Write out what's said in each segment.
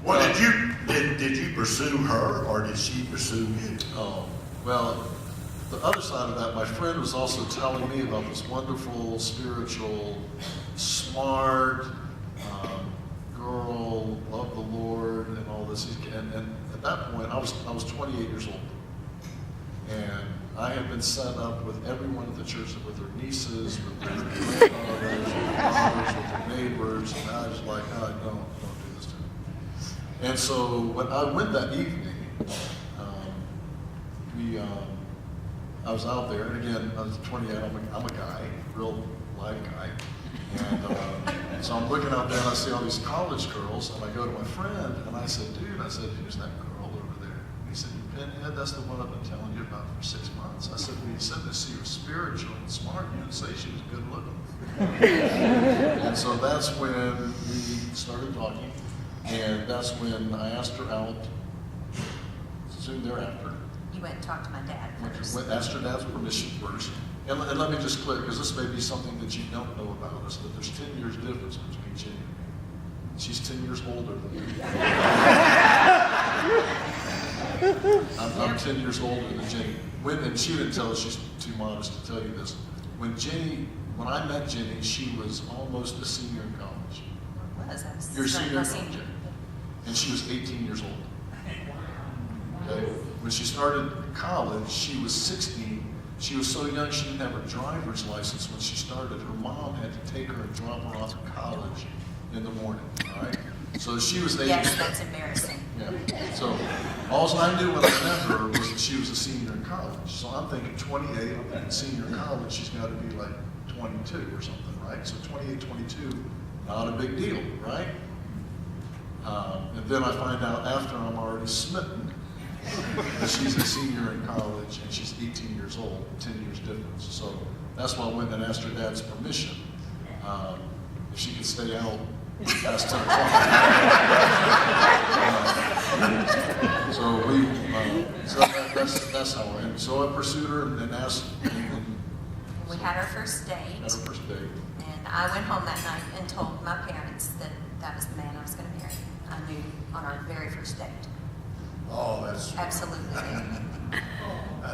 Well, did you pursue her, or did she pursue you? Oh, well, the other side of that, my friend was also telling me about this wonderful, spiritual, smart girl, loved the Lord, and all this. And at that point, I was 28 years old, and I had been set up with everyone at the church, with their nieces, with their grandmothers, with their daughters, with their neighbors, and I was like, oh, don't do this to me. And so when I went that evening, I was out there, and again, I was 28, I'm a guy, real live guy. And so I'm looking out there, and I see all these college girls, and I go to my friend, and I said, dude, who's that girl over there? And he said, you pinhead, that's the one I've been telling you about for 6 months. I said, well, you said that she was spiritual and smart, you didn't say she was good looking. And so that's when we started talking, and that's when I asked her out soon thereafter. You went and talked to my dad first. Asked her dad's permission first. And let me just clear, because this may be something that you don't know about us, that there's 10 years difference between Ginny and me. She's 10 years older than me. I'm 10 years older than Ginny. And she didn't tell us, she's too modest to tell you this. When I met Ginny, she was almost a senior in college. You're a senior in college. And she was 18 years old. Okay? When she started college, she was 16. She was so young she didn't have her driver's license when she started. Her mom had to take her and drop her off at college in the morning, all right? So she was 18. Yes, that's embarrassing. Yeah. So all I knew when I met her was that she was a senior in college. So I'm thinking 28, I'm thinking senior in college, she's got to be like 22 or something, right? So 28, 22, not a big deal, right? And then I find out after I'm already smitten, she's a senior in college and she's 18 years old, 10 years difference. So that's why I went and asked her dad's permission if she could stay out past 10 o'clock. So that's how I went. So I pursued her and asked. We had our first date. And I went home that night and told my parents that that was the man I was going to marry. I knew on our very first date. Oh, that's... Absolutely.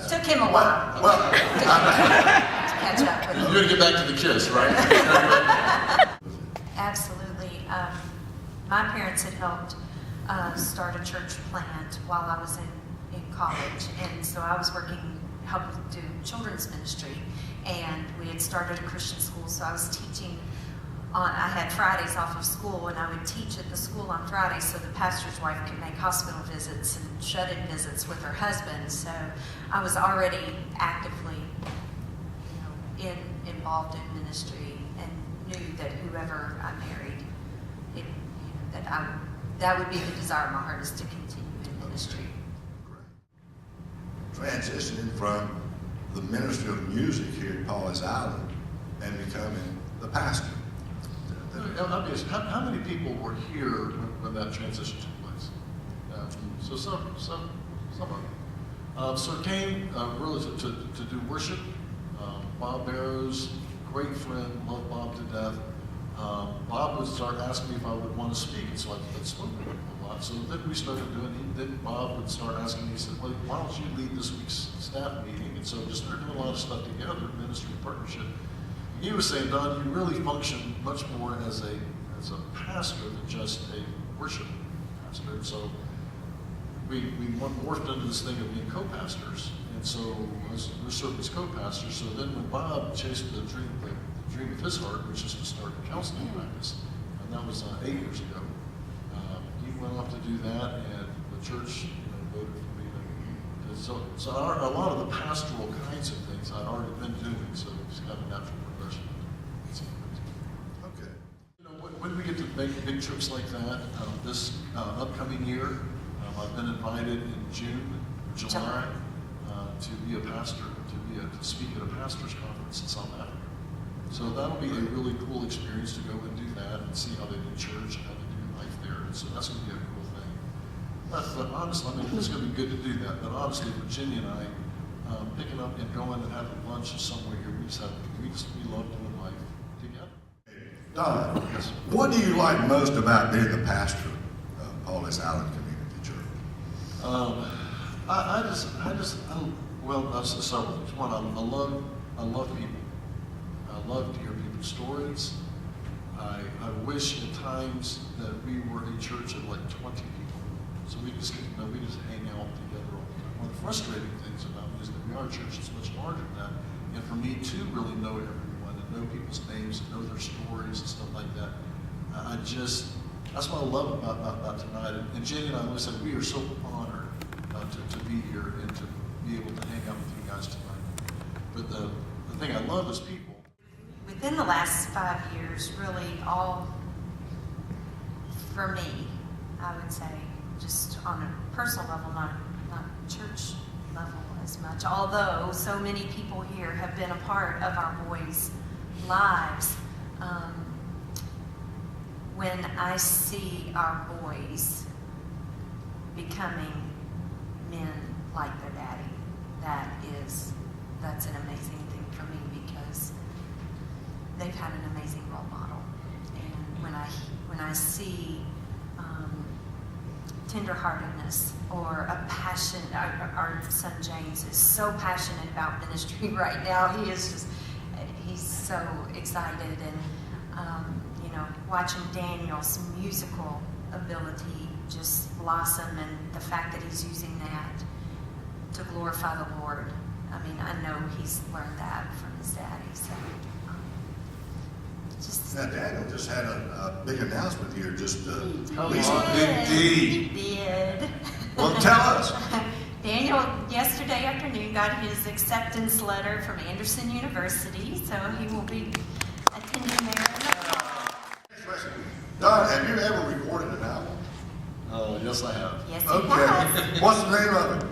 Took him a while to catch up with him. You're going to get back to the kiss, right? Absolutely. My parents had helped start a church plant while I was in college, and so I was helping do children's ministry, and we had started a Christian school, so I was teaching. I had Fridays off of school, and I would teach at the school on Fridays so the pastor's wife could make hospital visits and shut-in visits with her husband. So I was already actively, involved in ministry, and knew that whoever I married, that would be the desire of my heart, is to continue in ministry. Transitioning from the ministry of music here at Paul's Island and becoming the pastor. How many people were here when that transition took place? So some of them. So it came really to do worship. Bob Barrows, great friend, loved Bob to death. Bob would start asking me if I would want to speak, and so I'd spoken to him a lot. So then we started doing it. Then Bob would start asking me, he said, well, why don't you lead this week's staff meeting? And so we just started doing a lot of stuff together, ministry partnership. He was saying, Don, you really function much more as a pastor than just a worship pastor. And so we morphed into this thing of being co-pastors. And so we're serving as co-pastors. So then when Bob chased the dream of his heart, which is to start a counseling practice, and that was 8 years ago, he went off to do that, and the church voted for me to. So a lot of the pastoral kinds of things I'd already been doing, so it's kind of a natural progression. Okay. When we get to make big trips like that, this upcoming year, I've been invited in June or July to be a pastor, to speak at a pastor's conference in South Africa. So that'll be a really cool experience to go and do that and see how they do church and how they do life there. And so that's going to be a cool thing. But honestly, it's going to be good to do that. But honestly, Virginia and I, picking up and going and having lunch somewhere here, we love doing life together. Don, what do you like most about being the pastor of Paulus Allen Community Church? That's several things. One, I love people. I love to hear people's stories. I wish at times that we were a church of like 20 people, so we just hang out together all the time. One of the frustrating things about it is that we are a church that's much larger than that, and for me to really know everyone and know people's names and know their stories and stuff like that, that's what I love about tonight. And Ginny and I always said we are so honored to be here and to be able to hang out with you guys tonight. But the thing I love is people. Within the last 5 years, really all, for me, I would say, just on a personal level, not church level as much, although so many people here have been a part of our boys' lives. When I see our boys becoming men like their daddy, that's an amazing thing for me, because they've had an amazing role model. And when I see tenderheartedness or a passion, our son James is so passionate about ministry right now. He's so excited, and watching Daniel's musical ability just blossom, and the fact that he's using that to glorify the Lord. I mean, I know he's learned that from his daddy. So, Now, Daniel just had a big announcement here just Come recently. on, Big D. He did. Well, tell us. Daniel, yesterday afternoon, got his acceptance letter from Anderson University, so he will be attending there in the fall. Don, have you ever recorded an album? Yes, I have. Yes, he Okay. has. What's the name of it?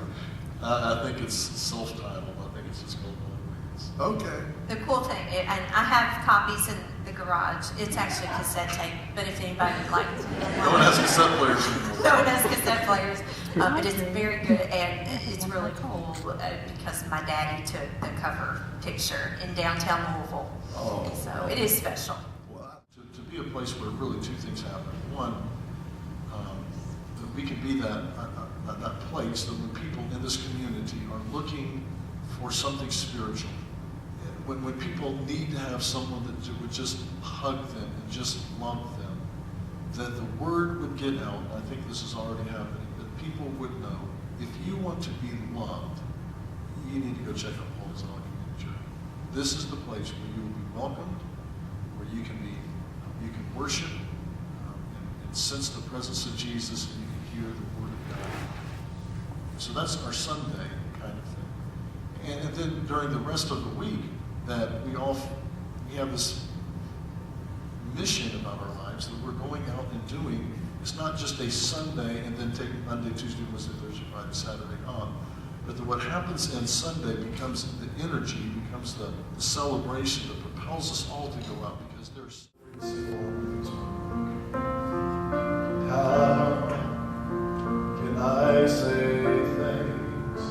I think it's self-titled. I think it's just called No Ways. Okay. The cool thing, and I have copies in the garage. It's actually a cassette tape, but if anybody would like to. No one has cassette players anymore. No one has cassette players, but it's very good, and it's really cool because my daddy took the cover picture in downtown Louisville. Oh. So it is special. Well, To be a place where really two things happen. One, that we can be that place that when people in this community are looking for something spiritual, when people need to have someone that would just hug them and just love them, that the word would get out. And I think this is already happening, that people would know, if you want to be loved, you need to go check out Paul's Allen Community Church. This is the place where you will be welcomed, where you can worship and sense the presence of Jesus, and you can hear the word of God. So that's our Sunday kind of thing. And then during the rest of the week, that we have this mission about our lives that we're going out and doing. It's not just a Sunday and then take Monday, Tuesday, Wednesday, Thursday, Friday, Saturday off. But what happens in Sunday becomes the energy, becomes the celebration that propels us all to go out, because there's how can I say thanks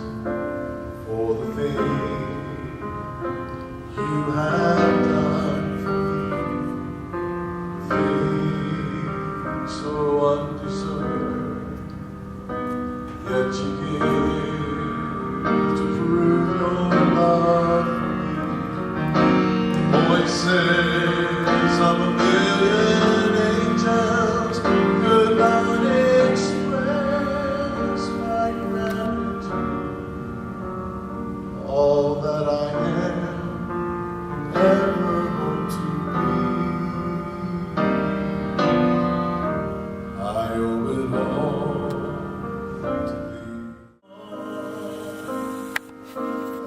for the things you have done for me? Things so undeserved, yet you give to prove your love for me. Voices of a million angels could not express my gratitude. All that I am ever hope to be, I owe it all to thee.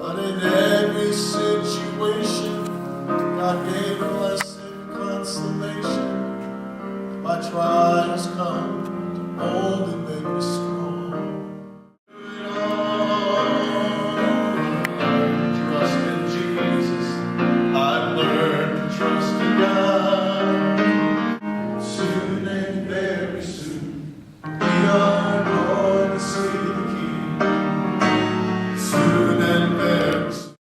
But in every situation, God gave